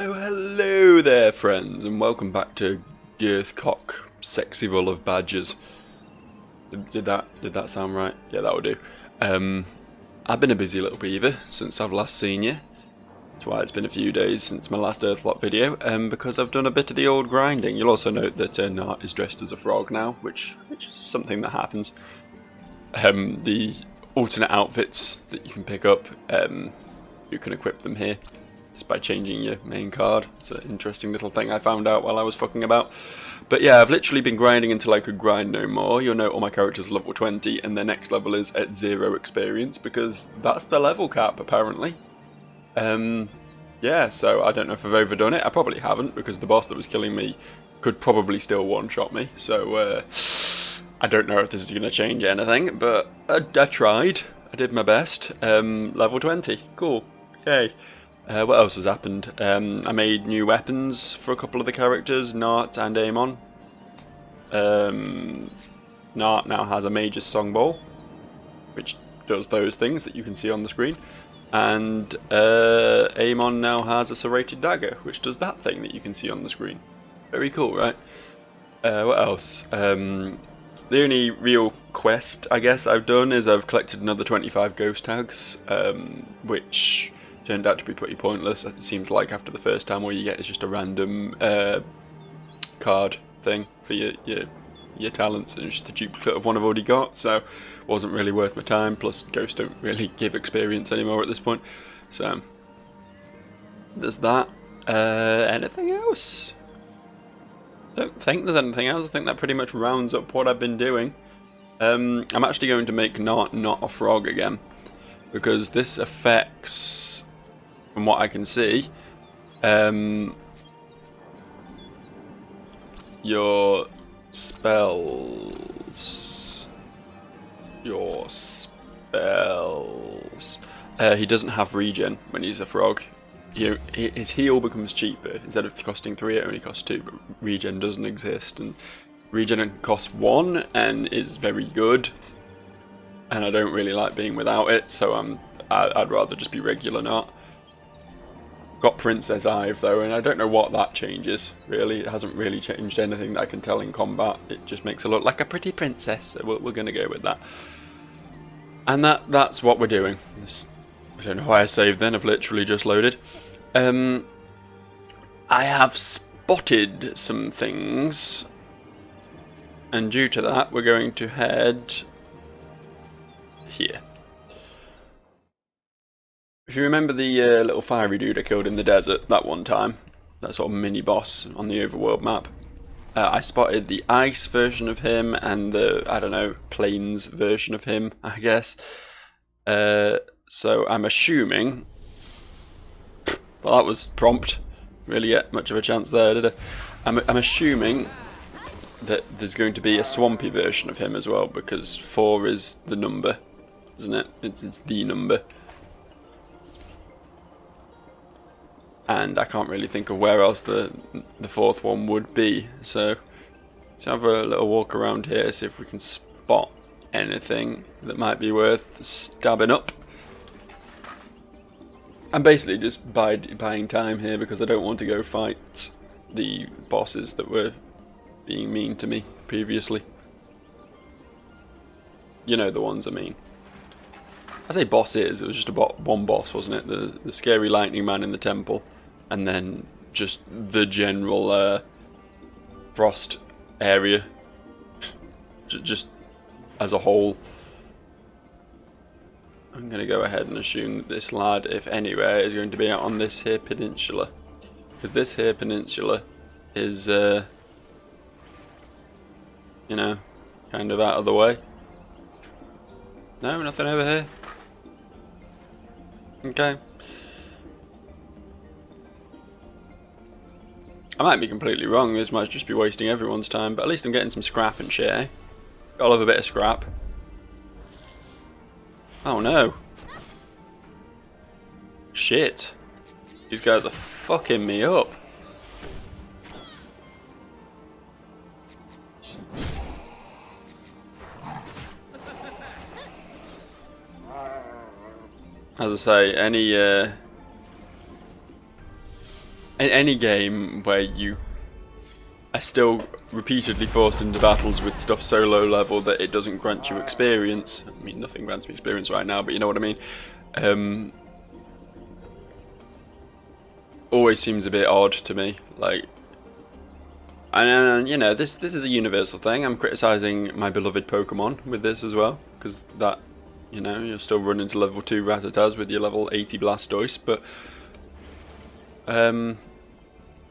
Oh, hello there, friends, and welcome back to Earthlock, Sexyville of Badgers. Did that sound right? Yeah, that'll do. I've been a busy little beaver since I've last seen you. That's why it's been a few days since my last Earthlock video, because I've done a bit of the old grinding. You'll also note that Gnart is dressed as a frog now, which is something that happens. The alternate outfits that you can pick up, you can equip them here just by changing your main card. It's an interesting little thing I found out while I was fucking about. But yeah, I've literally been grinding until I could grind no more. You'll note all my characters are level 20 and their next level is at 0 experience because that's the level cap apparently. Yeah, so I don't know if I've overdone it. I probably haven't because the boss that was killing me could probably still one-shot me. So I don't know if this is going to change anything, but I tried. I did my best. Level 20. Cool. Yay. What else has happened? I made new weapons for a couple of the characters, Gnart and Amon. Gnart now has a Mage's Songbowl, which does those things that you can see on the screen. And Amon now has a Serrated Dagger, which does that thing that you can see on the screen. Very cool, right? What else? The only real quest, I guess, I've done is I've collected another 25 ghost tags, which turned out to be pretty pointless. It seems like after the first time all you get is just a random card thing for your talents, and it's just a duplicate of one I've already got, so it wasn't really worth my time. Plus ghosts don't really give experience anymore at this point, so there's that. Anything else? I don't think there's anything else. I think that pretty much rounds up what I've been doing. I'm actually going to make Gnart not a frog again, because this affects, from what I can see, your spells. He doesn't have regen when he's a frog. His heal becomes cheaper. Instead of costing 3, it only costs 2, but regen doesn't exist, and regen costs 1 and is very good, and I don't really like being without it, so I'd rather just be regular Gnart. Got Princess Ive though, and I don't know what that changes, really. It hasn't really changed anything that I can tell in combat. It just makes her look like a pretty princess, so we're going to go with that. And that's what we're doing. I don't know why I saved then, I've literally just loaded. I have spotted some things, and due to that we're going to head here. If you remember the little fiery dude I killed in the desert that one time, that sort of mini boss on the overworld map, I spotted the ice version of him and the, I don't know, plains version of him, I guess. So I'm assuming, well, that was prompt. Really get much of a chance there, did I? I'm assuming that there's going to be a swampy version of him as well, because 4 is the number, isn't it? It's the number. And I can't really think of where else the 4th one would be, so let's have a little walk around here, see if we can spot anything that might be worth stabbing up. I'm basically just buying time here because I don't want to go fight the bosses that were being mean to me previously. You know the ones I mean. I say bosses, it was just about one boss, wasn't it? The scary lightning man in the temple, and then just the general frost area, just as a whole. I'm going to go ahead and assume that this lad, if anywhere, is going to be out on this here peninsula, because this here peninsula is, you know, kind of out of the way. No, nothing over here. Okay. I might be completely wrong, this might just be wasting everyone's time, but at least I'm getting some scrap and shit, eh? Got a little bit of scrap. Oh no. Shit. These guys are fucking me up. As I say, in any game where you are still repeatedly forced into battles with stuff so low level that it doesn't grant you experience. I mean, nothing grants me experience right now, but you know what I mean. Always seems a bit odd to me. Like, and you know, this is a universal thing. I'm criticizing my beloved Pokemon with this as well, because that, you know, you're still running to level 2 Rattatas with your level 80 Blastoise, but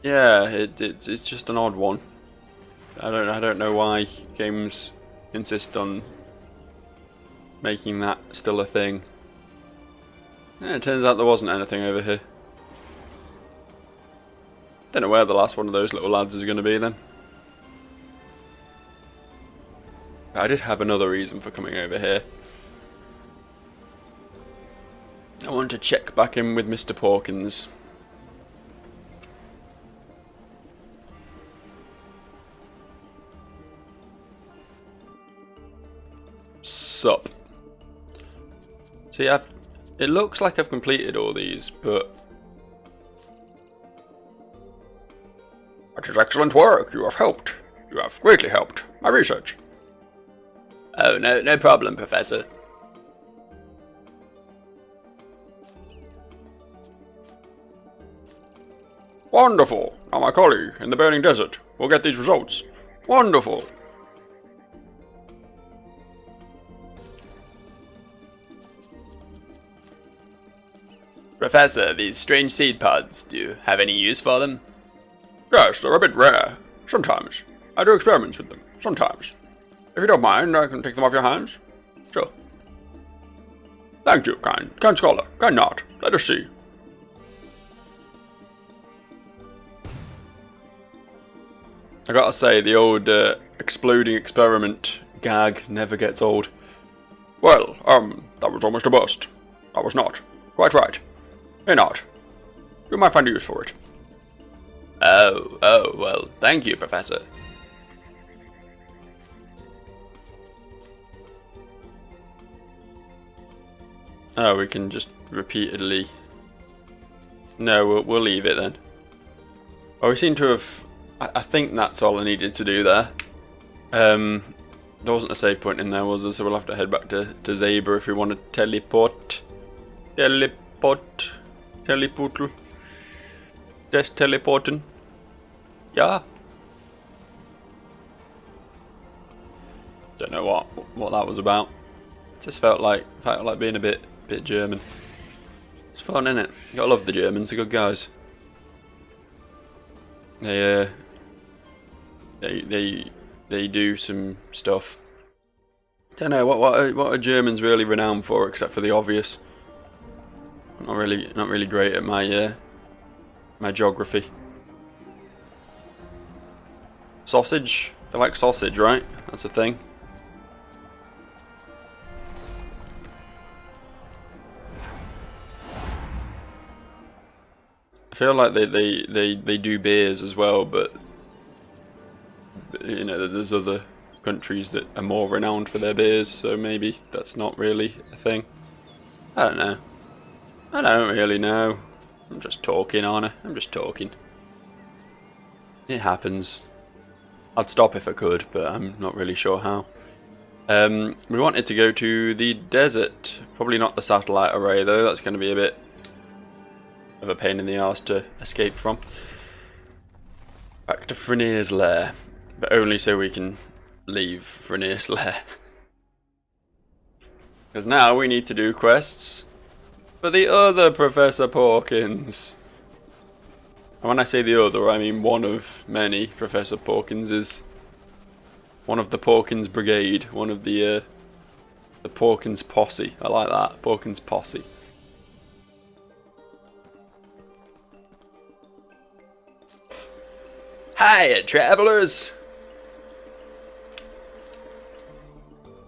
yeah, it's just an odd one. I don't know why games insist on making that still a thing. Yeah, it turns out there wasn't anything over here. Don't know where the last one of those little lads is going to be then. I did have another reason for coming over here. I want to check back in with Mr. Porkins. Sup. See, it looks like I've completed all these, but that is excellent work. You have helped. You have greatly helped my research. Oh, no problem, Professor. Wonderful. Now my colleague in the burning desert will get these results. Wonderful. Professor, these strange seed pods, do you have any use for them? Yes, they're a bit rare. Sometimes. I do experiments with them. Sometimes. If you don't mind, I can take them off your hands. Sure. Thank you, kind scholar, kind Gnart. Let us see. I gotta say, the old exploding experiment gag never gets old. Well, that was almost a bust. That was not. Quite right. Hey, Gnart. You might find a use for it. Oh, well, thank you, Professor. Oh, we can just repeatedly... No, we'll leave it then. Oh, we seem to have... I think that's all I needed to do there. There wasn't a save point in there, was there? So we'll have to head back to Zebra if we want to teleport. Teleportal. Just teleporting. Yeah. Don't know what that was about. Just felt like being a bit German. It's fun, isn't it? You gotta love the Germans. They're good guys. They do some stuff. Don't know what are Germans really renowned for, except for the obvious. Not really great at my my geography. Sausage? They like sausage, right? That's the thing. I feel like they do beers as well, but you know, there's other countries that are more renowned for their beers, so maybe that's not really a thing. I don't know. I don't really know. I'm just talking, aren't I? I'm just talking. It happens. I'd stop if I could, but I'm not really sure how. We wanted to go to the desert. Probably not the satellite array though, that's going to be a bit of a pain in the arse to escape from. Back to Frenir's lair. But only so we can leave Frenir's lair. Because now we need to do quests for the other Professor Porkins. And when I say the other, I mean one of many Professor Porkinses. One of the Porkins Brigade. One of the Porkins Posse. I like that. Porkins Posse. Hiya, travellers!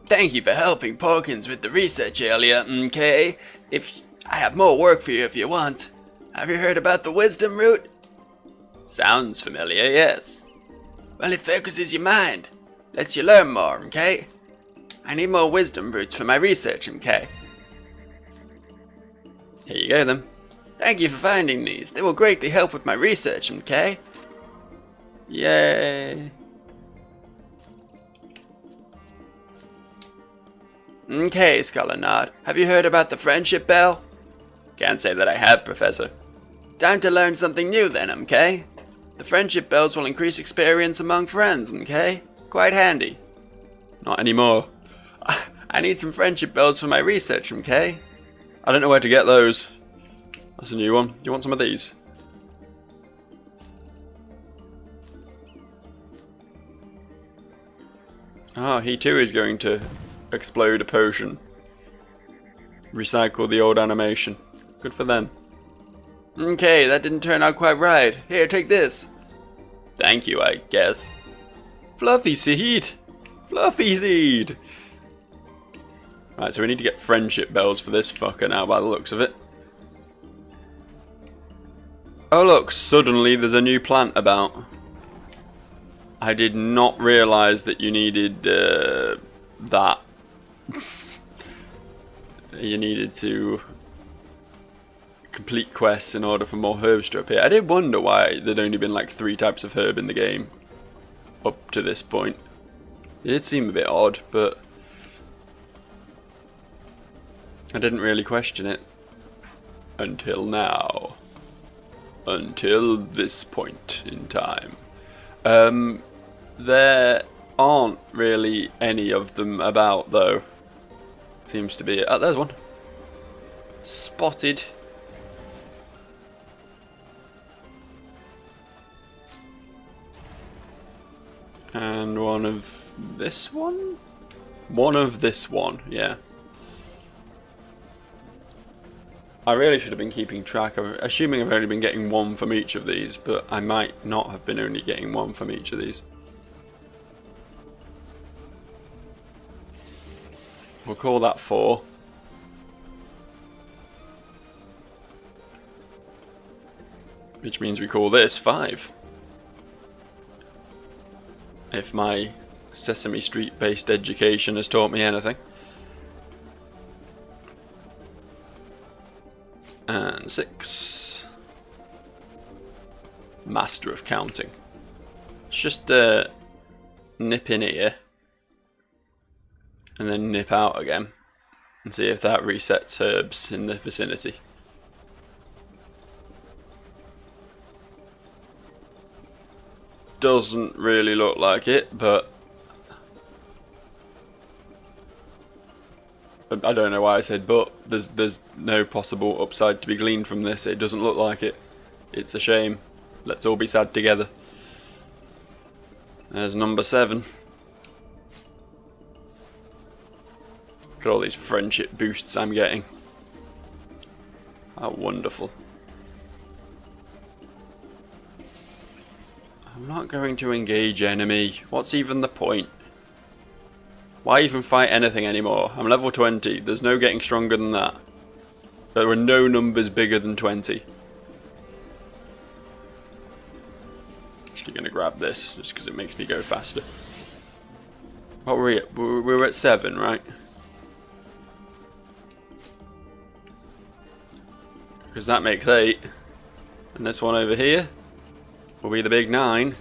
Thank you for helping Porkins with the research earlier, okay? I have more work for you if you want. Have you heard about the wisdom root? Sounds familiar, yes. Well, it focuses your mind. Lets you learn more, okay? I need more wisdom roots for my research, okay? Here you go then. Thank you for finding these. They will greatly help with my research, okay? Yay. Okay, Scholar Gnart, have you heard about the friendship bell? Can't say that I have, Professor. Time to learn something new then, okay? The friendship bells will increase experience among friends, okay? Quite handy. Not anymore. I need some friendship bells for my research, okay? I don't know where to get those. That's a new one. Do you want some of these? Ah, he too is going to explode a potion. Recycle the old animation. Good for them. Okay, that didn't turn out quite right. Here, take this. Thank you, I guess. Fluffy seed! Fluffy seed! Right, so we need to get friendship bells for this fucker now by the looks of it. Oh look, suddenly there's a new plant about. I did not realise that you needed that. You needed to complete quests in order for more herbs to appear. I did wonder why there'd only been like 3 types of herb in the game up to this point. It did seem a bit odd, but I didn't really question it until now. Until this point in time. There aren't really any of them about though. Seems to be. Oh, there's one. Spotted. And one of this one? One of this one, yeah. I really should have been keeping track of it, assuming I've only been getting one from each of these, but I might not have been only getting one from each of these. We'll call that 4. Which means we call this 5. If my Sesame Street based education has taught me anything. And 6. Master of Counting. Let's just nip in here. And then nip out again. And see if that resets herbs in the vicinity. Doesn't really look like it, but I don't know why I said but. There's no possible upside to be gleaned from this. It doesn't look like it. It's a shame. Let's all be sad together. There's number 7. Look at all these friendship boosts I'm getting. How wonderful. I'm not going to engage enemy. What's even the point? Why even fight anything anymore? I'm level 20. There's no getting stronger than that. There are no numbers bigger than 20. Actually going to grab this just because it makes me go faster. What were we at? We were at 7, right? Because that makes 8. And this one over here will be the big 9.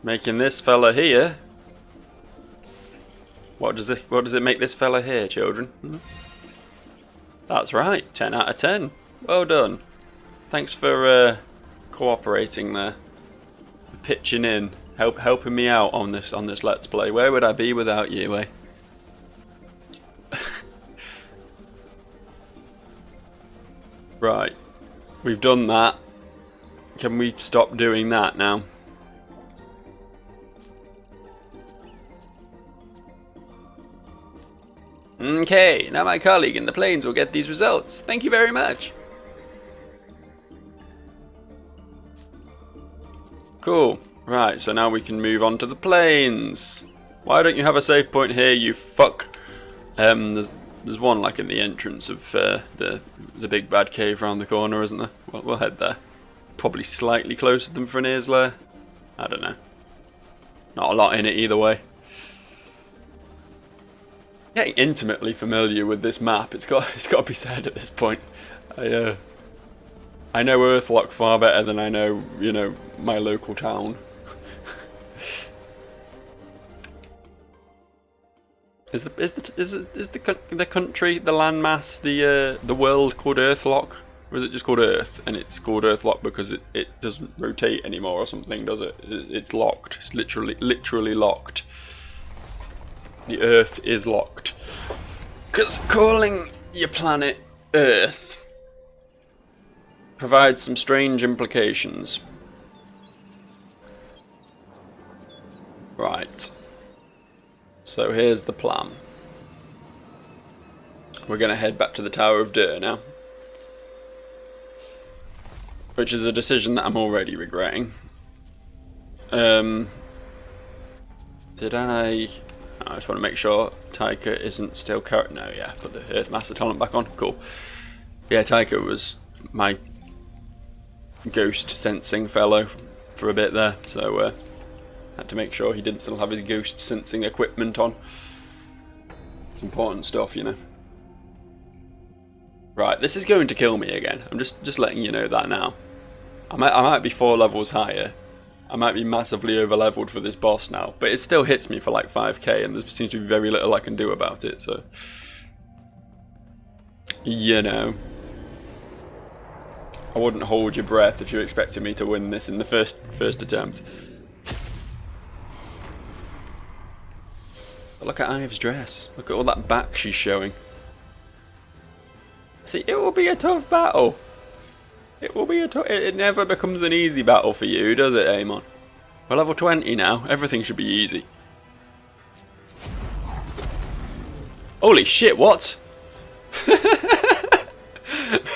Making this fella here. What does it make this fella here, children? That's right, 10 out of 10. Well done. Thanks for cooperating there. Pitching in, helping me out on this Let's Play. Where would I be without you, eh? Right. We've done that. Can we stop doing that now? Okay, now my colleague in the plains will get these results. Thank you very much. Cool. Right, so now we can move on to the plains. Why don't you have a save point here, you fuck? There's one like in the entrance of the big bad cave around the corner, isn't there? Well, we'll head there. Probably slightly closer than Frenir's lair. I don't know. Not a lot in it either way. Getting intimately familiar with this map, it's got to be said at this point. I I know Earthlock far better than I know, you know, my local town. Is the country, the landmass, the world called Earthlock? Or is it just called Earth, and it's called Earthlock because it doesn't rotate anymore or something, does it? It's locked. It's literally locked. The Earth is locked. Because calling your planet Earth provides some strange implications. Right. So here's the plan. We're going to head back to the Tower of Dur now. Which is a decision that I'm already regretting. Did I just want to make sure Taika isn't still no, yeah, put the Earth Master talent back on. Cool. Yeah, Taika was my ghost sensing fellow for a bit there, so had to make sure he didn't still have his ghost sensing equipment on. It's important stuff, you know. Right, this is going to kill me again. I'm just letting you know that now. I might be 4 levels higher. I might be massively over leveled for this boss now, but it still hits me for like 5k, and there seems to be very little I can do about it, so you know. I wouldn't hold your breath if you expected me to win this in the first attempt. But look at Ive's dress. Look at all that back she's showing. See, it will be a tough battle. It will be it never becomes an easy battle for you, does it, Amon? We're level 20 now. Everything should be easy. Holy shit, what?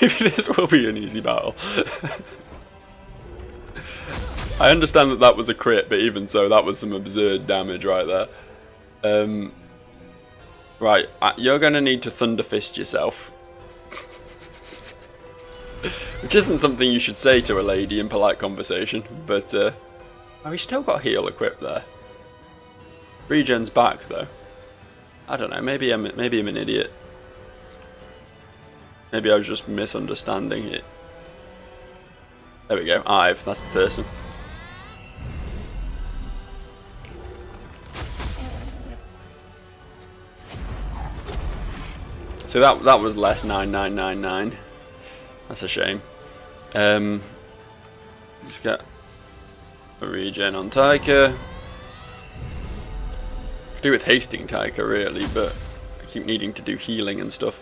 Maybe this will be an easy battle. I understand that that was a crit, but even so, that was some absurd damage right there. Right, you're going to need to Thunder Fist yourself. Which isn't something you should say to a lady in polite conversation, but oh, he's still got heal equipped there. Regen's back though. I don't know, maybe I'm an idiot. Maybe I was just misunderstanding it. There we go, Ive, that's the person. So that was less 9999. That's a shame. Let's get a regen on Taika. Could do with hasting Taika really, but I keep needing to do healing and stuff.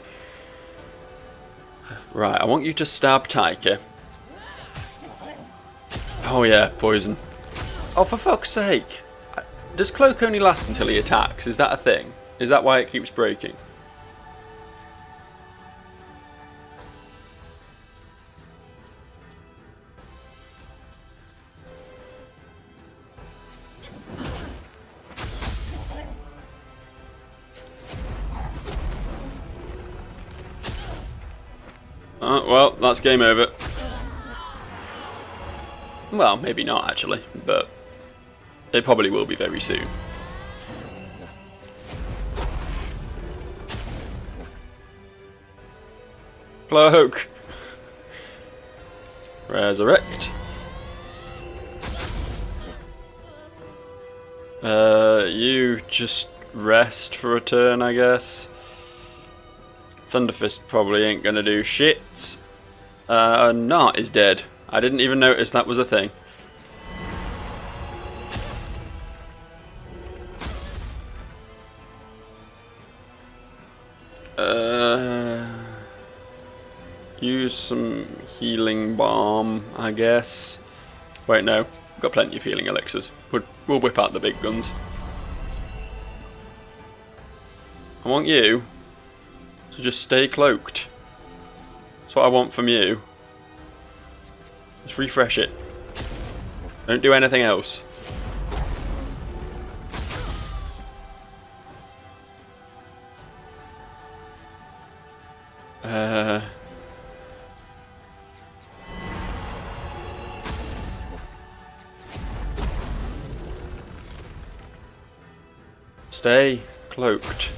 Right, I want you to stab Taika. Oh yeah, poison. Oh, for fuck's sake. Does cloak only last until he attacks? Is that a thing? Is that why it keeps breaking? Well, that's game over. Well, maybe not actually, but it probably will be very soon. Cloak! Resurrect. You just rest for a turn, I guess. Thunderfist probably ain't gonna do shit. Gnart is dead. I didn't even notice that was a thing. Use some healing balm, I guess. Wait, no. We've got plenty of healing elixirs. We'll whip out the big guns. I want you to just stay cloaked. That's what I want from you. Just refresh it. Don't do anything else. Stay cloaked.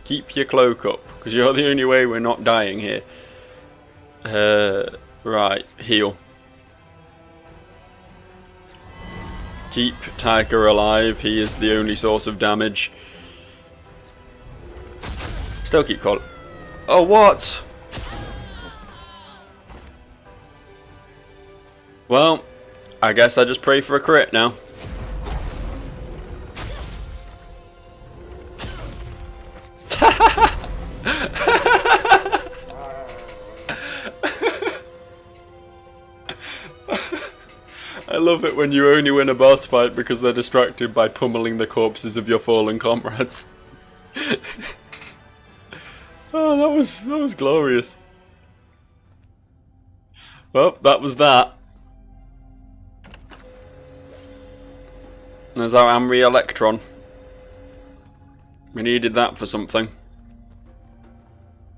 Keep your cloak up, because you're the only way we're not dying here. Right, heal. Keep Tiger alive, he is the only source of damage. Still keep calling. Oh, what? Well, I guess I just pray for a crit now. I love it when you only win a boss fight because they're distracted by pummeling the corpses of your fallen comrades. Oh, that was glorious. Well, that was that. There's our Amri Electron. We needed that for something.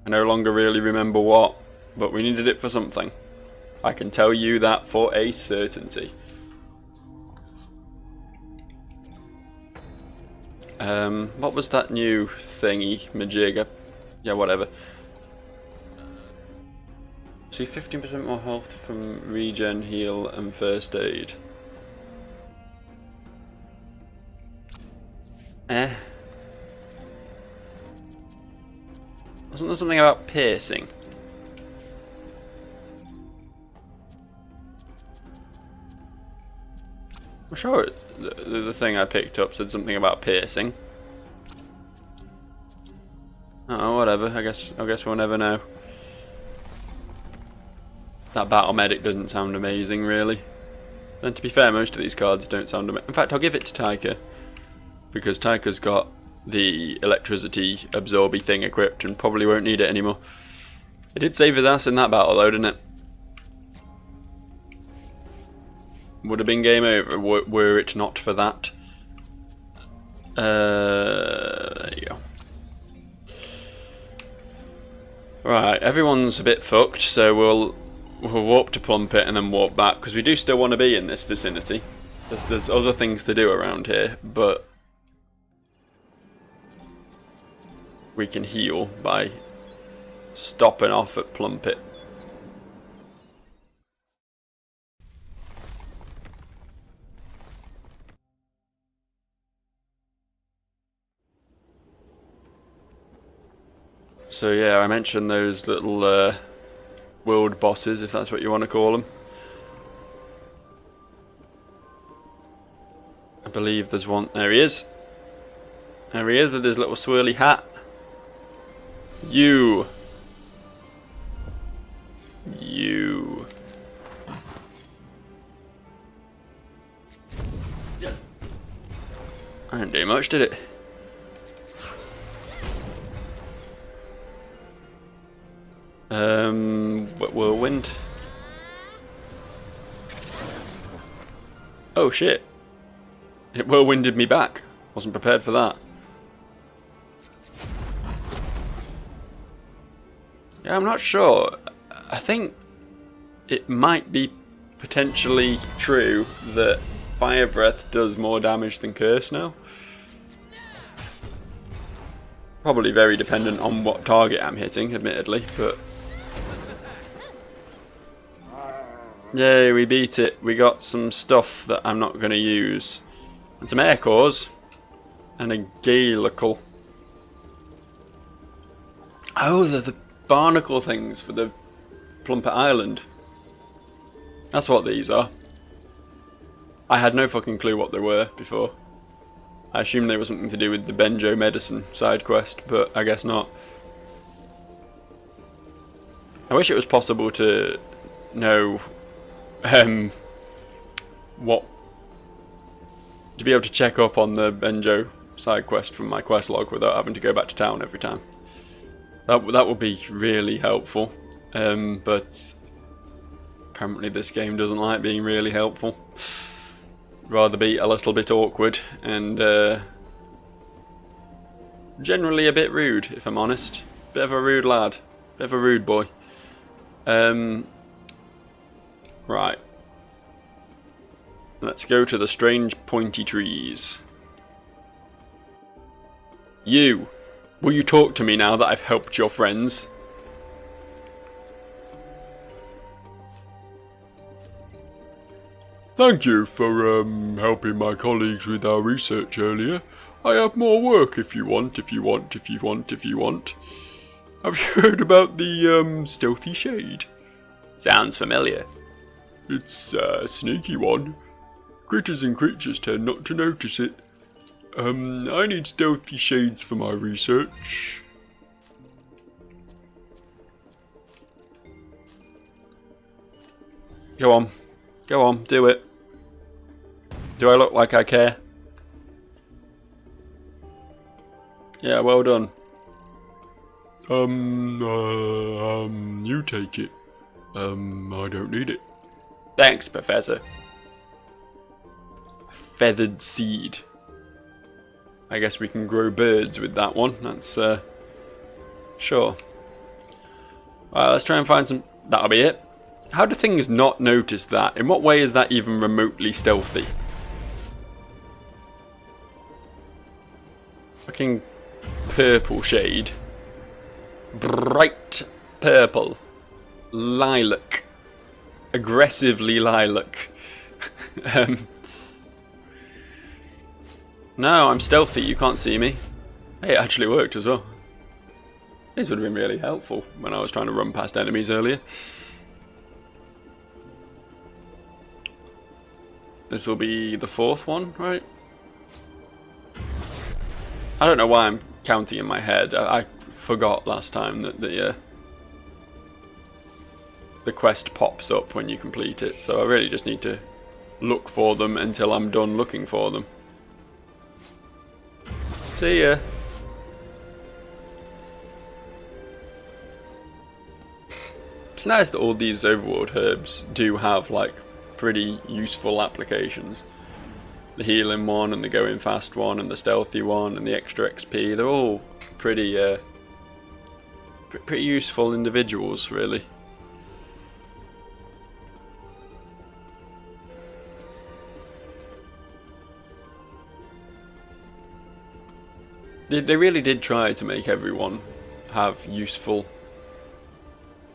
I no longer really remember what, but we needed it for something. I can tell you that for a certainty. What was that new thingy, Majigga? Yeah, whatever. See, 15% more health from regen, heal, and first aid. Wasn't there something about piercing? I'm sure the thing I picked up said something about piercing. Oh, whatever. I guess we'll never know. That battle medic doesn't sound amazing, really. And to be fair, most of these cards don't sound amazing. In fact, I'll give it to Taika, because Taika's got the electricity absorby thing equipped and probably won't need it anymore. It did save his ass in that battle, though, didn't it? Would have been game over were it not for that. There you go. Right, everyone's a bit fucked, so we'll warp to Plumpit and then warp back, because we do still want to be in this vicinity. There's other things to do around here, but we can heal by stopping off at Plumpit. So yeah, I mentioned those little world bosses, if that's what you want to call them. I believe there's one. There he is. There he is with his little swirly hat. You. I didn't do much, did it? Whirlwind. Oh shit. It whirlwinded me back. Wasn't prepared for that. Yeah, I'm not sure. I think it might be potentially true that Fire Breath does more damage than Curse now. Probably very dependent on what target I'm hitting, admittedly, but yay, we beat it. We got some stuff that I'm not going to use. And some air cores. And a Galical. Oh, they're the barnacle things for the Plumpet Island. That's what these are. I had no fucking clue what they were before. I assumed they were something to do with the Benjo medicine side quest, but I guess not. I wish it was possible to know what to be able to check up on the Benjo side quest from my quest log without having to go back to town every time. That would be really helpful, but apparently this game doesn't like being really helpful. Rather be a little bit awkward and generally a bit rude, if I'm honest. Bit of a rude lad, bit of a rude boy. Right. Let's go to the strange pointy trees. You! Will you talk to me now that I've helped your friends? Thank you for helping my colleagues with our research earlier. I have more work if you want. Have you heard about the stealthy shade? Sounds familiar. It's a sneaky one. Critters and creatures tend not to notice it. I need stealthy shades for my research. Go on, do it. Do I look like I care? Yeah, well done. You take it. I don't need it. Thanks, Professor. Feathered seed. I guess we can grow birds with that one. That's, sure. Let's try and find some... That'll be it. How do things not notice that? In what way is that even remotely stealthy? Fucking purple shade. Bright purple. Lilac. Aggressively lilac. No, I'm stealthy, you can't see me. Hey, it actually worked as well. This would have been really helpful when I was trying to run past enemies earlier. This will be the fourth one, right? I don't know why I'm counting in my head. I forgot last time that the quest pops up when you complete it, so I really just need to look for them until I'm done looking for them. See ya! It's nice that all these overworld herbs do have like pretty useful applications. The healing one and the going fast one and the stealthy one and the extra XP, they're all pretty pretty useful individuals, really. They really did try to make everyone have useful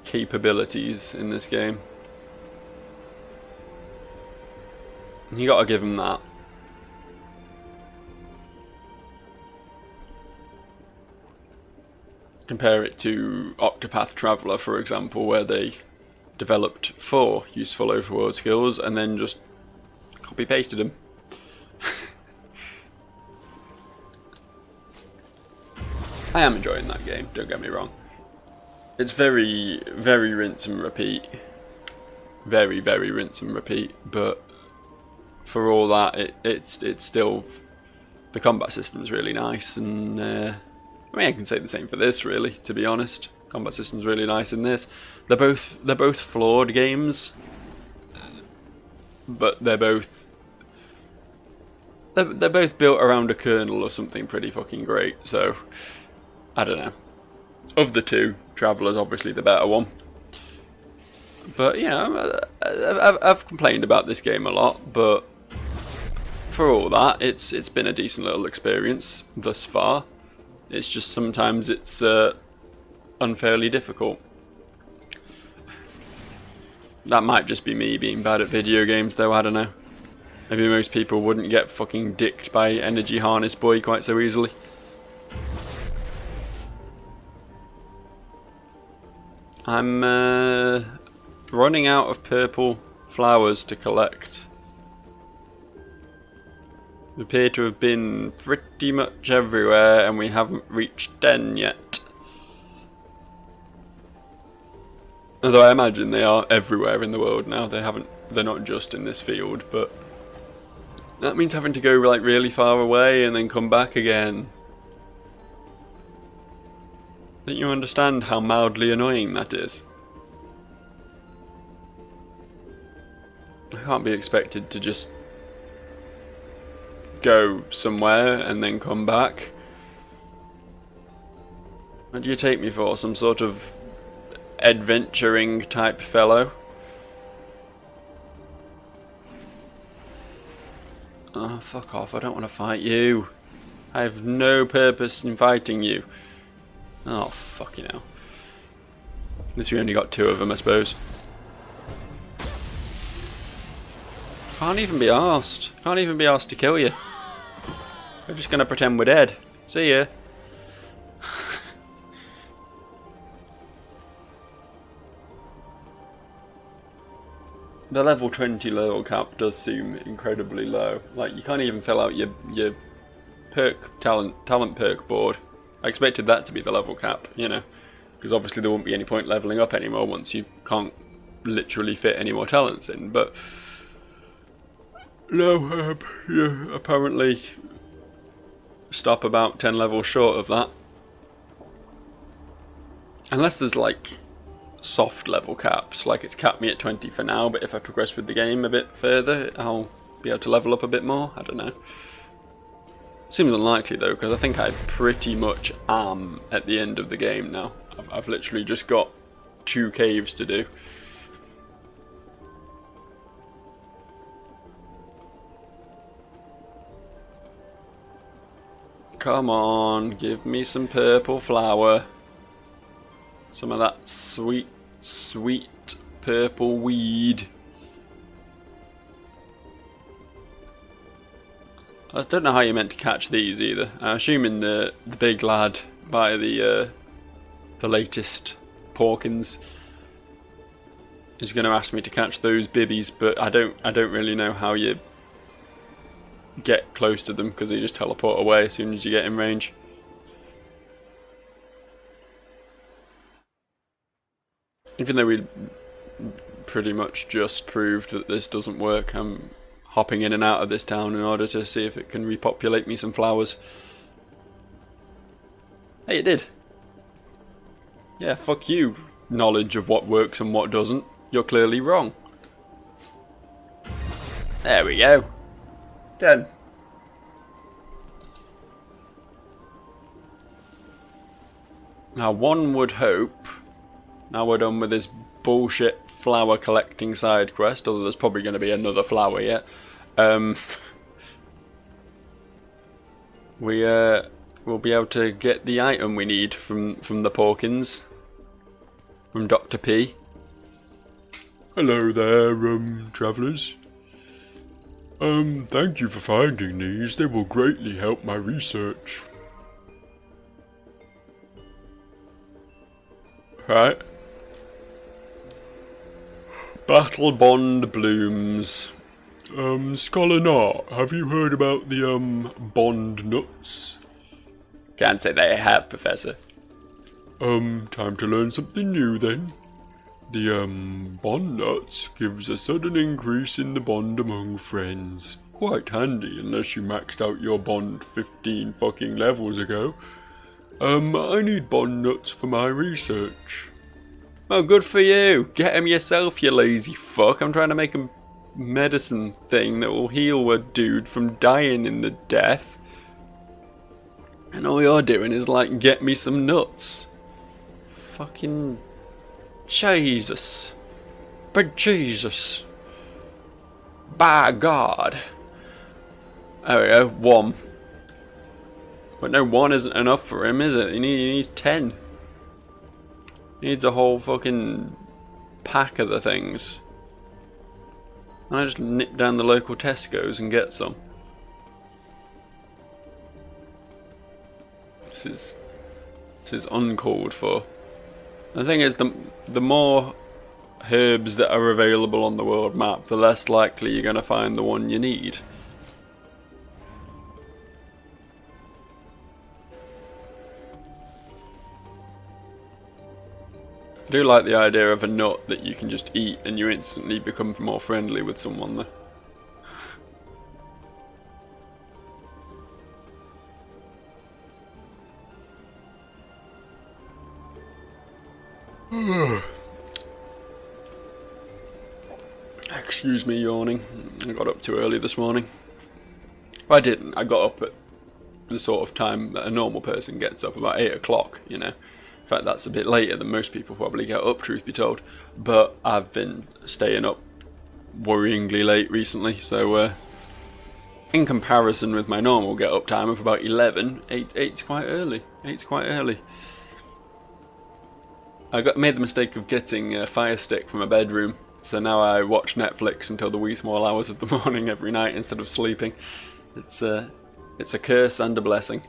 capabilities in this game. You gotta give them that. Compare it to Octopath Traveler, for example, where they developed 4 useful overworld skills and then just copy-pasted them. I am enjoying that game, don't get me wrong. It's very, very rinse and repeat. Very, very rinse and repeat, but for all that, it's still... The combat system's really nice, and I mean, I can say the same for this, really, to be honest. Combat system's really nice in this. They're both flawed games, but they're both built around a kernel or something pretty fucking great, so... I don't know. Of the two, Traveller's obviously the better one. But yeah, I've complained about this game a lot, but for all that, it's been a decent little experience thus far. It's just sometimes it's unfairly difficult. That might just be me being bad at video games, though. I don't know. Maybe most people wouldn't get fucking dicked by Energy Harness Boy quite so easily. I'm running out of purple flowers to collect. We appear to have been pretty much everywhere, and we haven't reached 10 yet. Although I imagine they are everywhere in the world now. They're not just in this field, but that means having to go like really far away and then come back again. Don't you understand how mildly annoying that is? I can't be expected to just go somewhere and then come back. What do you take me for? Some sort of adventuring type fellow? Oh, fuck off. I don't want to fight you. I have no purpose in fighting you. Oh, fucking hell. At least we only got 2 of them, I suppose. Can't even be arsed. Can't even be arsed to kill you. We're just gonna pretend we're dead. See ya. The level 20 level cap does seem incredibly low. Like, you can't even fill out your perk talent perk board. I expected that to be the level cap, you know, because obviously there won't be any point leveling up anymore once you can't literally fit any more talents in. But no, yeah, apparently stop about 10 levels short of that. Unless there's like soft level caps, like it's capped me at 20 for now, but if I progress with the game a bit further I'll be able to level up a bit more. I don't know. Seems unlikely though, because I think I pretty much am at the end of the game now. I've literally just got 2 caves to do. Come on, give me some purple flower. Some of that sweet, sweet purple weed. I don't know how you're meant to catch these either. I'm assuming the big lad by the latest Porkins is going to ask me to catch those bibbies, but I don't really know how you get close to them because they just teleport away as soon as you get in range. Even though we pretty much just proved that this doesn't work, I'm hopping in and out of this town in order to see if it can repopulate me some flowers. Hey, it did. Yeah, fuck you, knowledge of what works and what doesn't. You're clearly wrong. There we go. Done. Now one would hope, now we're done with this bullshit flower collecting side quest, although there's probably going to be another flower yet, we'll be able to get the item we need from the Porkins, from Dr. P. Hello there, travellers. Thank you for finding these. They will greatly help my research. Right. Battle Bond blooms. Scholar Gnart, have you heard about the, bond nuts? Can't say they have, Professor. Time to learn something new then. The, bond nuts gives a sudden increase in the bond among friends. Quite handy, unless you maxed out your bond 15 fucking levels ago. I need bond nuts for my research. Oh, good for you. Get them yourself, you lazy fuck. I'm trying to make a medicine thing that will heal a dude from dying in the death. And all you're doing is like, get me some nuts. Fucking Jesus. But Jesus. By God. There we go, 1. But no, 1 isn't enough for him, is it? He needs 10. He needs a whole fucking pack of the things. And I just nip down the local Tesco's and get some. This is uncalled for. The thing is, the more herbs that are available on the world map, the less likely you're going to find the one you need. I do like the idea of a nut that you can just eat and you instantly become more friendly with someone though. Excuse me yawning. I got up too early this morning. Well, I didn't. I got up at the sort of time that a normal person gets up, about 8 o'clock, you know. In fact, that's a bit later than most people probably get up, truth be told. But I've been staying up worryingly late recently, so in comparison with my normal get-up time of about 11, 8's quite early. 8's quite early. I made the mistake of getting a fire stick from a bedroom, So now I watch Netflix until the wee small hours of the morning every night instead of sleeping. It's a curse and a blessing.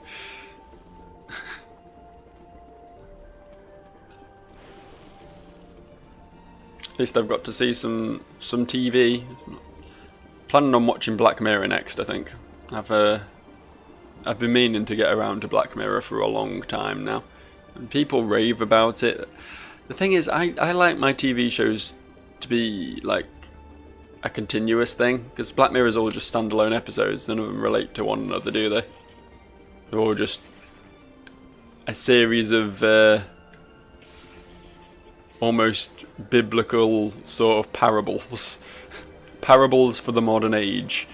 At least I've got to see some TV. Planning on watching Black Mirror next, I think. I've been meaning to get around to Black Mirror for a long time now, and people rave about it. The thing is, I like my TV shows to be like a continuous thing, because Black Mirror is all just standalone episodes. None of them relate to one another, do they? They're all just a series of almost biblical sort of parables. Parables for the modern age.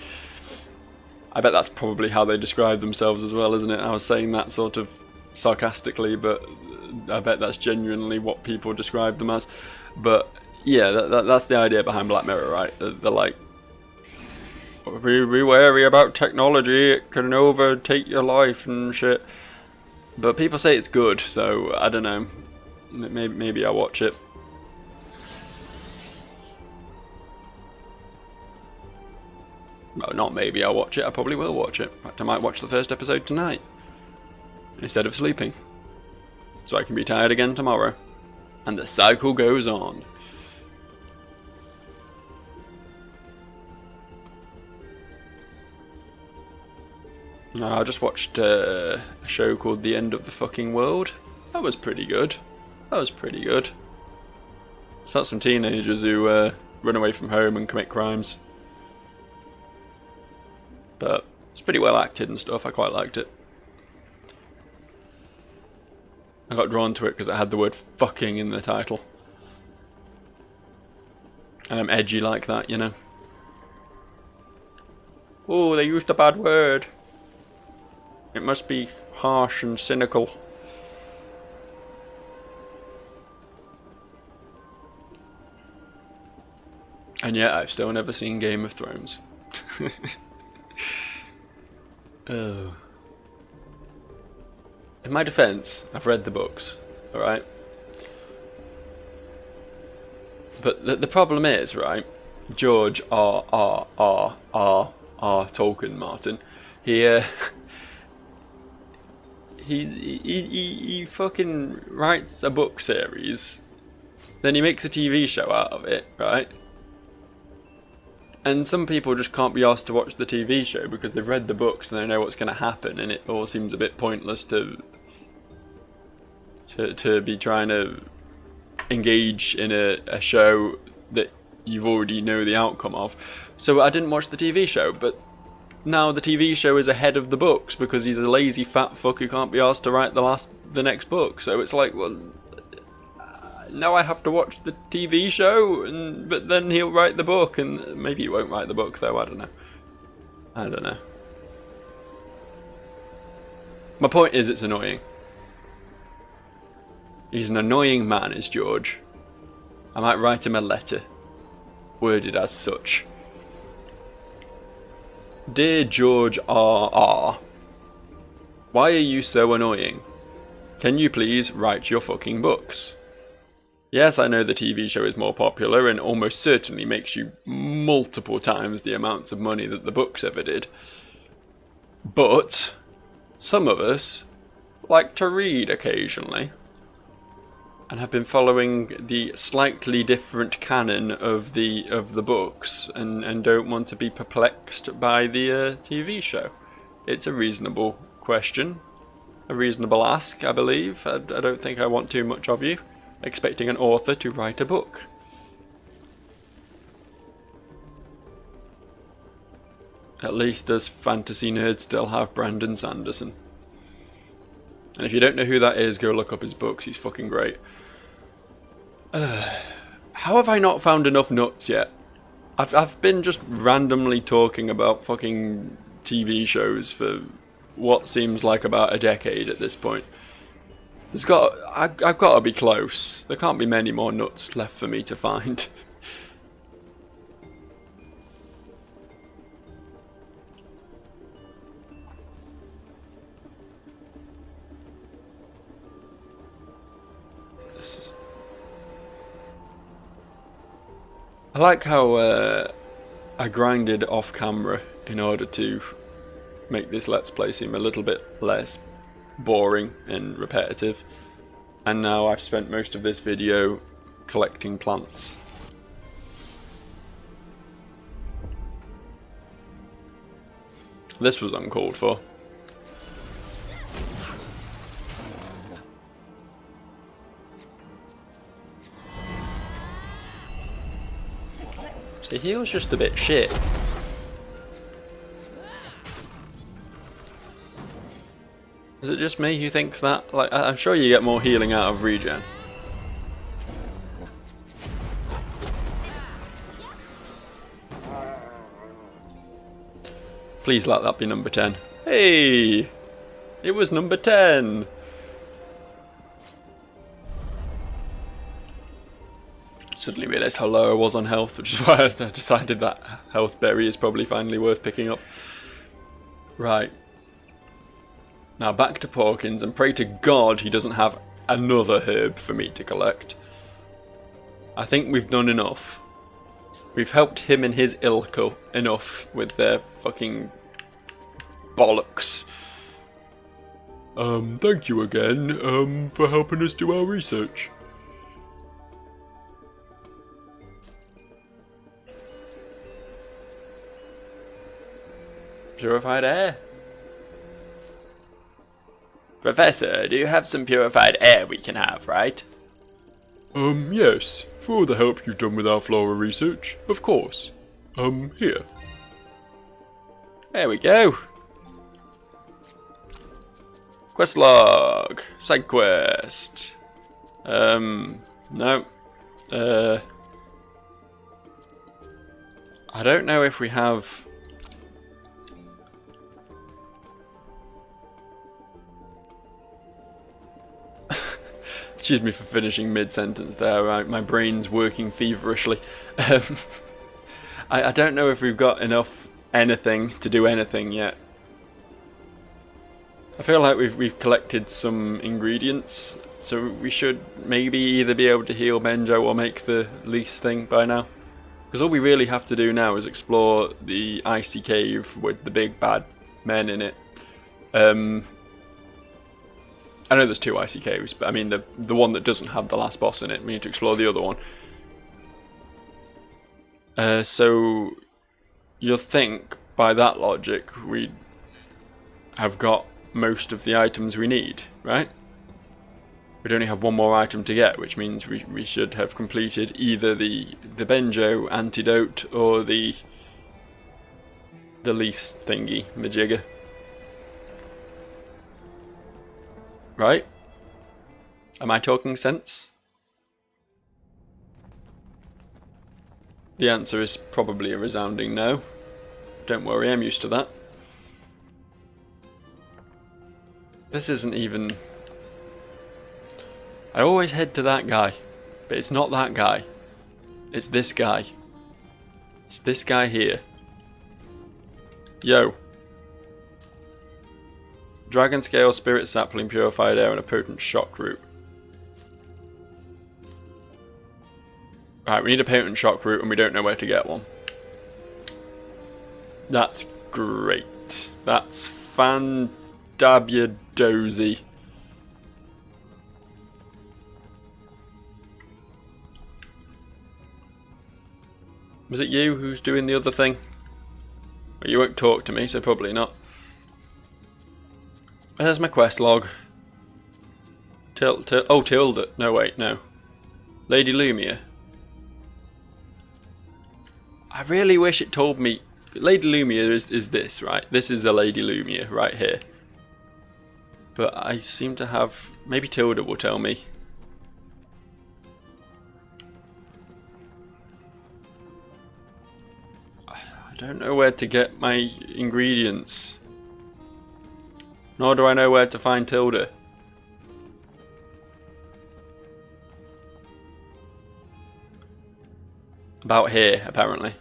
I bet that's probably how they describe themselves as well, isn't it? I was saying that sort of sarcastically, but I bet that's genuinely what people describe them as. But yeah, that's the idea behind Black Mirror, right? They're like, be wary about technology, it can overtake your life and shit. But people say it's good, so I don't know. Maybe I'll watch it. Well, not maybe I'll watch it, I probably will watch it. In fact, I might watch the first episode tonight, instead of sleeping. So I can be tired again tomorrow. And the cycle goes on. I just watched a show called The End of the Fucking World. That was pretty good. It's about some teenagers who run away from home and commit crimes. But it's pretty well acted and stuff. I quite liked it. I got drawn to it because it had the word fucking in the title. And I'm edgy like that, you know. Oh, they used a bad word. It must be harsh and cynical. And yet I've still never seen Game of Thrones. Oh. In my defense, I've read the books, alright? But the problem is, right, George R. Tolkien, Martin, he fucking writes a book series, then he makes a TV show out of it, right? And some people just can't be asked to watch the TV show because they've read the books and they know what's going to happen, and it all seems a bit pointless to be trying to engage in a show that you already know the outcome of. So I didn't watch the TV show, but now the TV show is ahead of the books because he's a lazy fat fuck who can't be asked to write the next book. So it's like, well, now I have to watch the TV show, but then he'll write the book, and maybe he won't write the book though, I don't know. My point is, it's annoying. He's an annoying man, is George. I might write him a letter, worded as such. Dear George R.R., why are you so annoying? Can you please write your fucking books? Yes, I know the TV show is more popular and almost certainly makes you multiple times the amounts of money that the books ever did. But some of us like to read occasionally and have been following the slightly different canon of the books and don't want to be perplexed by the TV show. It's a reasonable question, a reasonable ask, I believe. I don't think I want too much of you, expecting an author to write a book. At least us fantasy nerds still have Brandon Sanderson. And if you don't know who that is, go look up his books, he's fucking great. How have I not found enough nuts yet? I've been just randomly talking about fucking TV shows for what seems like about a decade at this point. I've got to be close. There can't be many more nuts left for me to find. I like how I grinded off camera in order to make this Let's Play seem a little bit less boring and repetitive. And now I've spent most of this video collecting plants. This was uncalled for. See, heal's just a bit shit. Is it just me who thinks that? Like, I'm sure you get more healing out of regen. Please let that be number 10. Hey! It was number 10! Suddenly realised how low I was on health, which is why I decided that health berry is probably finally worth picking up. Right. Now back to Porkins, and pray to God he doesn't have another herb for me to collect. I think we've done enough. We've helped him and his ilk enough with their fucking bollocks. Thank you again, for helping us do our research. Purified air. Professor, do you have some purified air we can have, right? Yes. For all the help you've done with our flora research, of course. Here. There we go. Quest log. Side quest. No. I don't know if we have... Excuse me for finishing mid-sentence there, my brain's working feverishly. I don't know if we've got enough anything to do anything yet. I feel like we've collected some ingredients, so we should maybe either be able to heal Benjo or make the lease thing by now. Because all we really have to do now is explore the icy cave with the big bad men in it. I know there's 2 icy caves, but I mean the one that doesn't have the last boss in it. We need to explore the other one. So you'll think by that logic we have got most of the items we need, right? We'd only have one more item to get, which means we should have completed either the Benjo antidote or the lease thingy, majigger. Right? Am I talking sense? The answer is probably a resounding no. Don't worry, I'm used to that. This isn't even... I always head to that guy, but it's not that guy. It's this guy. It's this guy here. Yo. Dragon Scale, Spirit Sapling, Purified Air, and a Potent Shock Root. Right, we need a Potent Shock Root and we don't know where to get one. That's great. That's fan-dabia-dozy. Was it you who's doing the other thing? Well, you won't talk to me, so probably not. There's my quest log. Tilda. No, wait, no. Lady Lumia. I really wish it told me. Lady Lumia is this, right? This is a Lady Lumia right here. But I seem to have... Maybe Tilda will tell me. I don't know where to get my ingredients. Nor do I know where to find Tilda. About here, apparently.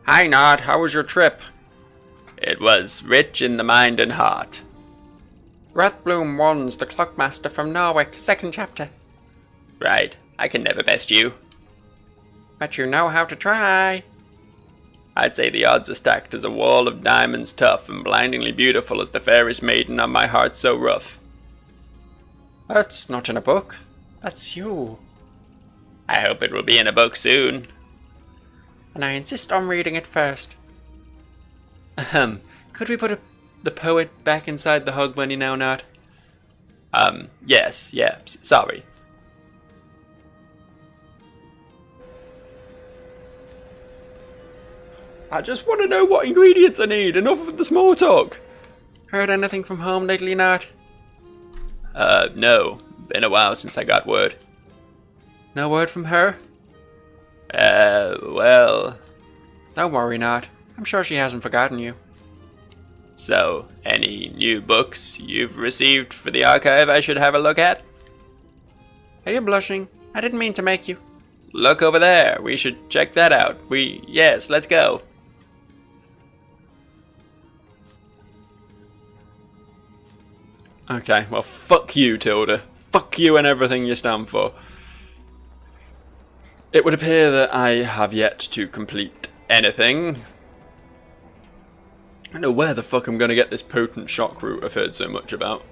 Hi Gnart, how was your trip? It was rich in the mind and heart. Rathbloom warns the Clockmaster from Norwick, 2nd chapter. Right, I can never best you. But you know how to try. I'd say the odds are stacked as a wall of diamonds tough and blindingly beautiful as the fairest maiden on my heart so rough. That's not in a book. That's you. I hope it will be in a book soon. And I insist on reading it first. Could we put the poet back inside the hog bunny now, Gnart? Yes, yeah, sorry. I just want to know what ingredients I need. Enough of the small talk. Heard anything from home lately, Gnart? No. Been a while since I got word. No word from her? Well... Don't worry, Gnart. I'm sure she hasn't forgotten you. So, any new books you've received for the archive I should have a look at? Are you blushing? I didn't mean to make you. Look over there. We should check that out. Yes, let's go. Okay, well, fuck you, Tilda. Fuck you and everything you stand for. It would appear that I have yet to complete anything. I don't know where the fuck I'm going to get this potent shock root I've heard so much about.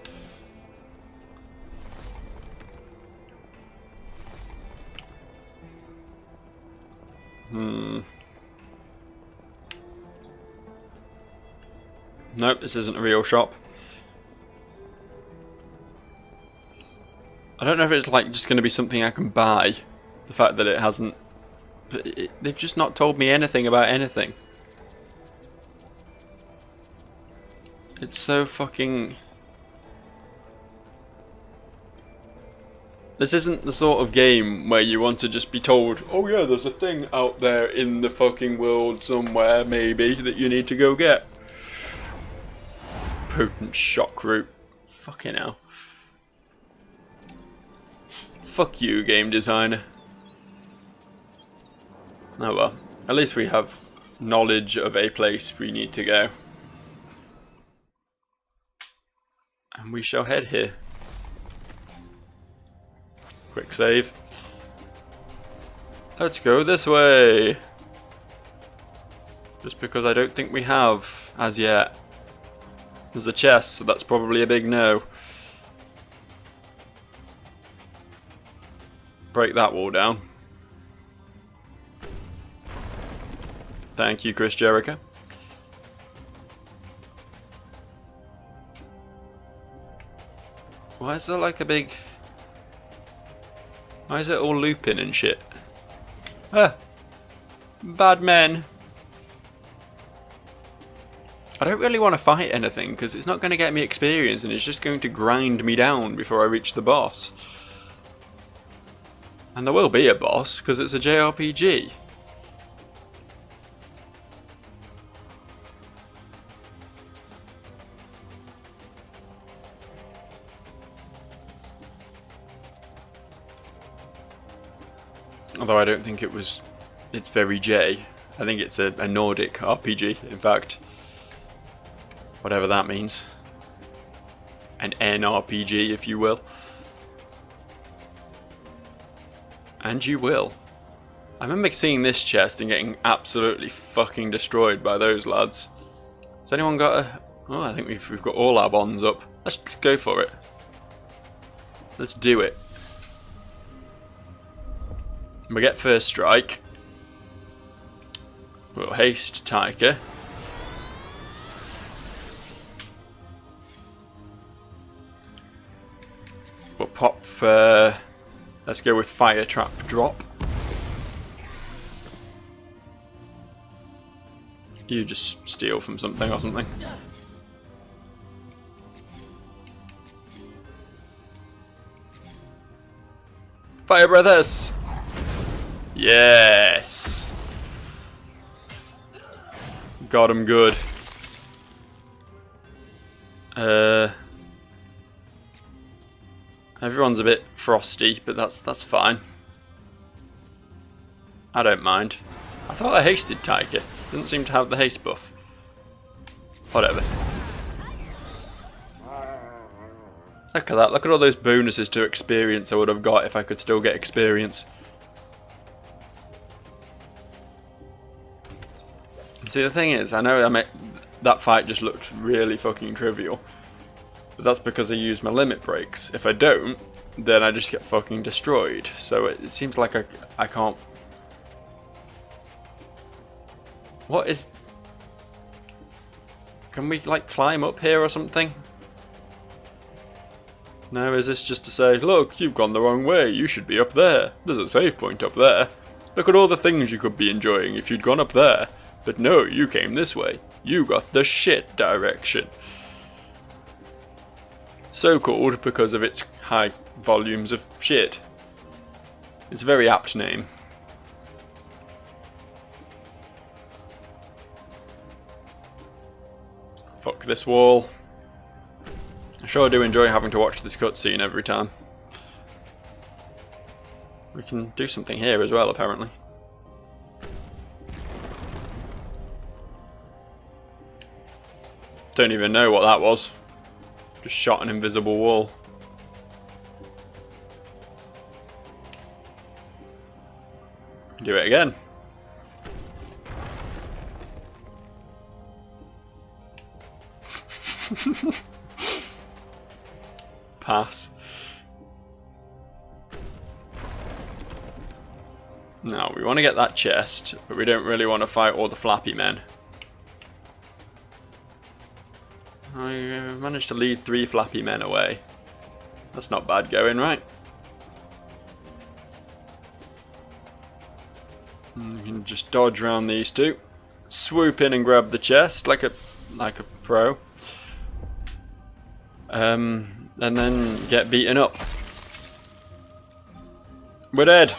Nope, this isn't a real shop. I don't know if it's like just going to be something I can buy. The fact that it hasn't... they've just not told me anything about anything. It's so fucking... This isn't the sort of game where you want to just be told, oh yeah, there's a thing out there in the fucking world somewhere, maybe, that you need to go get. Potent shock root. Fucking hell. Fuck you, game designer. Oh well, at least we have knowledge of a place we need to go. And we shall head here. Quick save. Let's go this way. Just because I don't think we have as yet. There's a chest, so that's probably a big no. Break that wall down. Thank you, Chris Jericho. Why is there like a big... Why is it all looping and shit? Ah! Bad men. I don't really want to fight anything because it's not going to get me experience and it's just going to grind me down before I reach the boss. And there will be a boss because it's a JRPG. Although I don't think it's very J. I think it's a Nordic RPG, in fact. Whatever that means. An NRPG, if you will. And you will. I remember seeing this chest and getting absolutely fucking destroyed by those lads. Has anyone got a... Oh, I think we've got all our bonds up. Let's go for it. Let's do it. We get first strike. We'll haste Taika. We'll pop... let's go with Fire Trap Drop. You just steal from something or something. Fire Brothers! Yes! Got him good. Everyone's a bit frosty, but that's fine. I don't mind. I thought I hasted Taika. Doesn't seem to have the haste buff. Whatever. Look at that, look at all those bonuses to experience I would have got if I could still get experience. See, the thing is, I know that fight just looked really fucking trivial. But that's because I used my limit breaks. If I don't, then I just get fucking destroyed. So it seems like I can't... What is... Can we, like, climb up here or something? No, is this just to say, look, you've gone the wrong way, you should be up there. There's a save point up there. Look at all the things you could be enjoying if you'd gone up there. But no, you came this way. You got the shit direction. So called because of its high volumes of shit. It's a very apt name. Fuck this wall. I sure do enjoy having to watch this cutscene every time. We can do something here as well, apparently. Don't even know what that was. Just shot an invisible wall. Do it again. Pass. Now, we want to get that chest, but we don't really want to fight all the flappy men. I managed to lead 3 flappy men away. That's not bad going, right? You can just dodge around these two, swoop in and grab the chest like a pro, and then get beaten up. We're dead.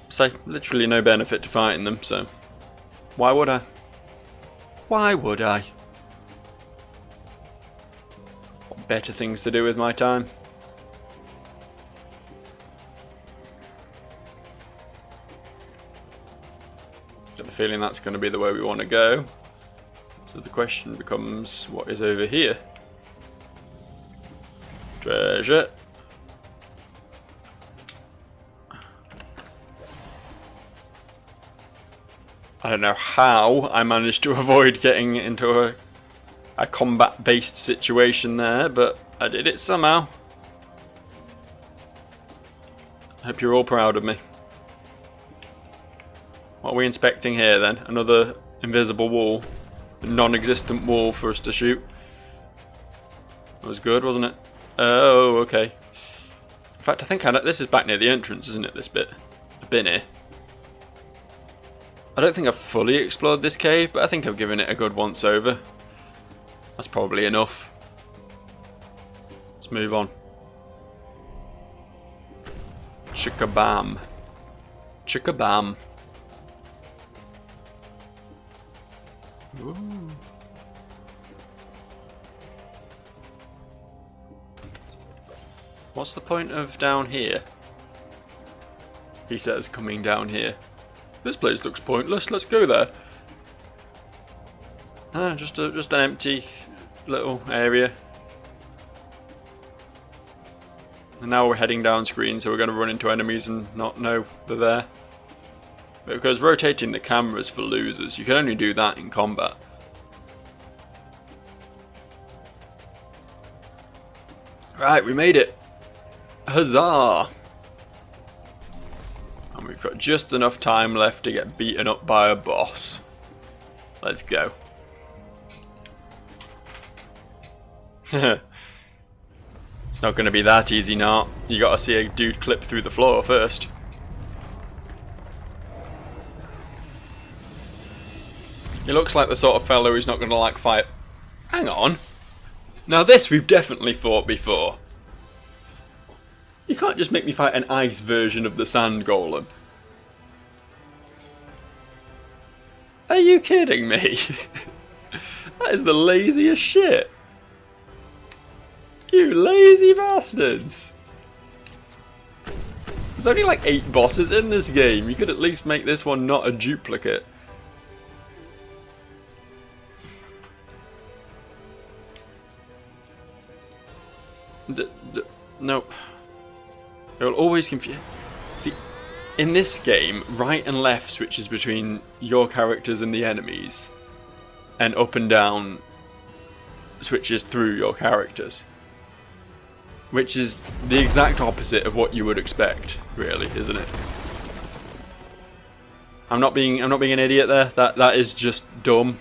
So literally no benefit to fighting them. So why would I? Why would I? Got better things to do with my time. Got the feeling that's going to be the way we want to go. So the question becomes, what is over here? Treasure. I don't know how I managed to avoid getting into a combat-based situation there, but I did it somehow. I hope you're all proud of me. What are we inspecting here then? Another invisible wall. A non-existent wall for us to shoot. That was good, wasn't it? Oh, okay. In fact, I think this is back near the entrance, isn't it, this bit? I've been here. I don't think I've fully explored this cave, but I think I've given it a good once over. That's probably enough. Let's move on. Chicka-bam. Chicka-bam. Ooh. What's the point of down here? He says, coming down here. This place looks pointless, let's go there. Ah, just an empty little area. And now we're heading down screen, so we're going to run into enemies and not know they're there. Because rotating the cameras for losers, you can only do that in combat. Right, we made it. Huzzah! And we've got just enough time left to get beaten up by a boss. Let's go. It's not going to be that easy, Gnart. You got to see a dude clip through the floor first. He looks like the sort of fellow who's not going to like fight. Hang on. Now this we've definitely fought before. You can't just make me fight an ice version of the sand golem. Are you kidding me? That is the laziest shit. You lazy bastards. There's only like 8 bosses in this game. You could at least make this one not a duplicate. Nope. It will always confuse. See, in this game, right and left switches between your characters and the enemies, and up and down switches through your characters, which is the exact opposite of what you would expect, really, isn't it? I'm not being an idiot there. That is just dumb.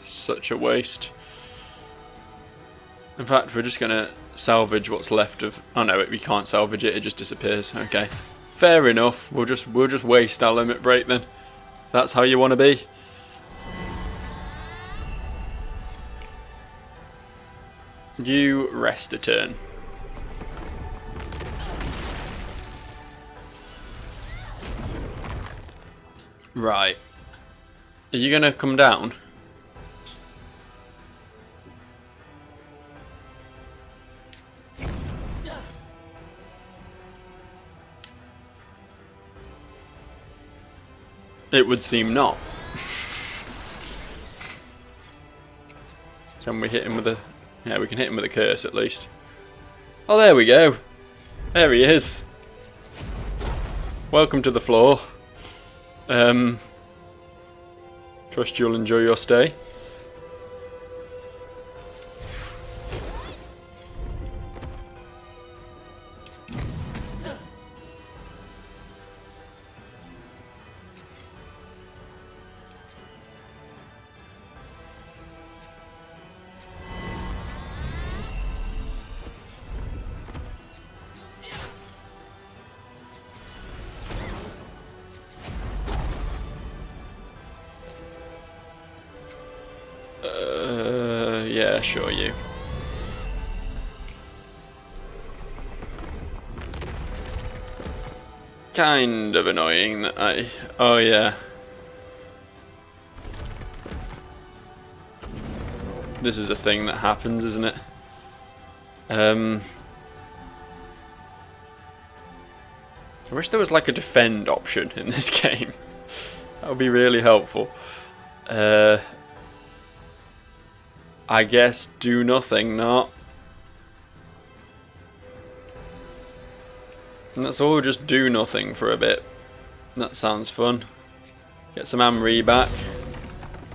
Such a waste. In fact, we're just gonna salvage what's left of. Oh no, we can't salvage it. It just disappears. Okay, fair enough. We'll just waste our limit break then. That's how you want to be. You rest a turn. Right. Are you gonna come down? It would seem not. Can we hit him with a... Yeah, we can hit him with a curse at least. Oh, there we go. There he is. Welcome to the floor. Trust you'll enjoy your stay. Yeah, sure you. Kind of annoying that I... Oh yeah. This is a thing that happens, isn't it? I wish there was like a defend option in this game. That would be really helpful. I guess do nothing, not. And let's all just do nothing for a bit. That sounds fun. Get some Amri back.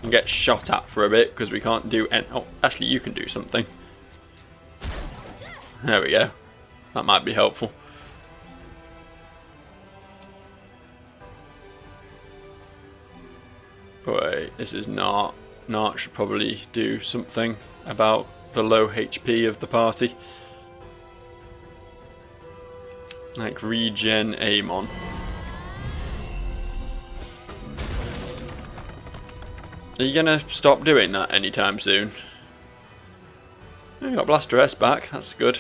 And get shot at for a bit, because we can't do any... Oh, actually you can do something. There we go. That might be helpful. Wait, this is not... Gnart should probably do something about the low HP of the party. Like regen Amon. Are you gonna stop doing that anytime soon? Oh, you got Blaster S back, that's good.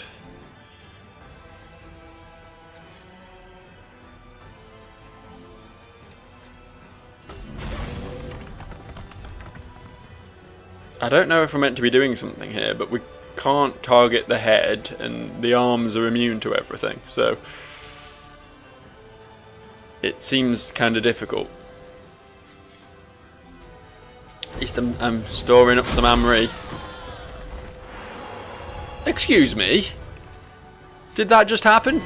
I don't know if we're meant to be doing something here, but we can't target the head, and the arms are immune to everything, so it seems kind of difficult. At least I'm storing up some Amri. Excuse me? Did that just happen?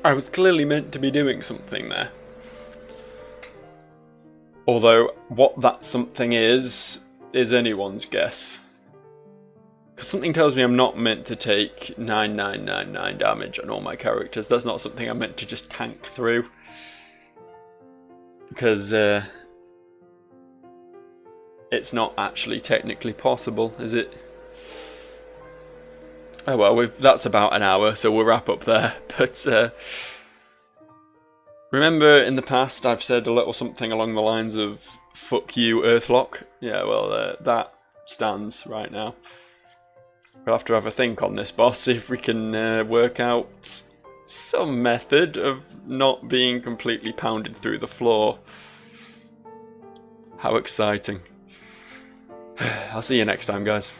I was clearly meant to be doing something there. Although, what that something is anyone's guess. Because something tells me I'm not meant to take 9999 damage on all my characters. That's not something I'm meant to just tank through. Because, it's not actually technically possible, is it? Oh well, that's about an hour, so we'll wrap up there. But remember in the past I've said a little something along the lines of "fuck you, Earthlock." Yeah, well, that stands right now. We'll have to have a think on this, boss, see if we can work out some method of not being completely pounded through the floor. How exciting. I'll see you next time, guys.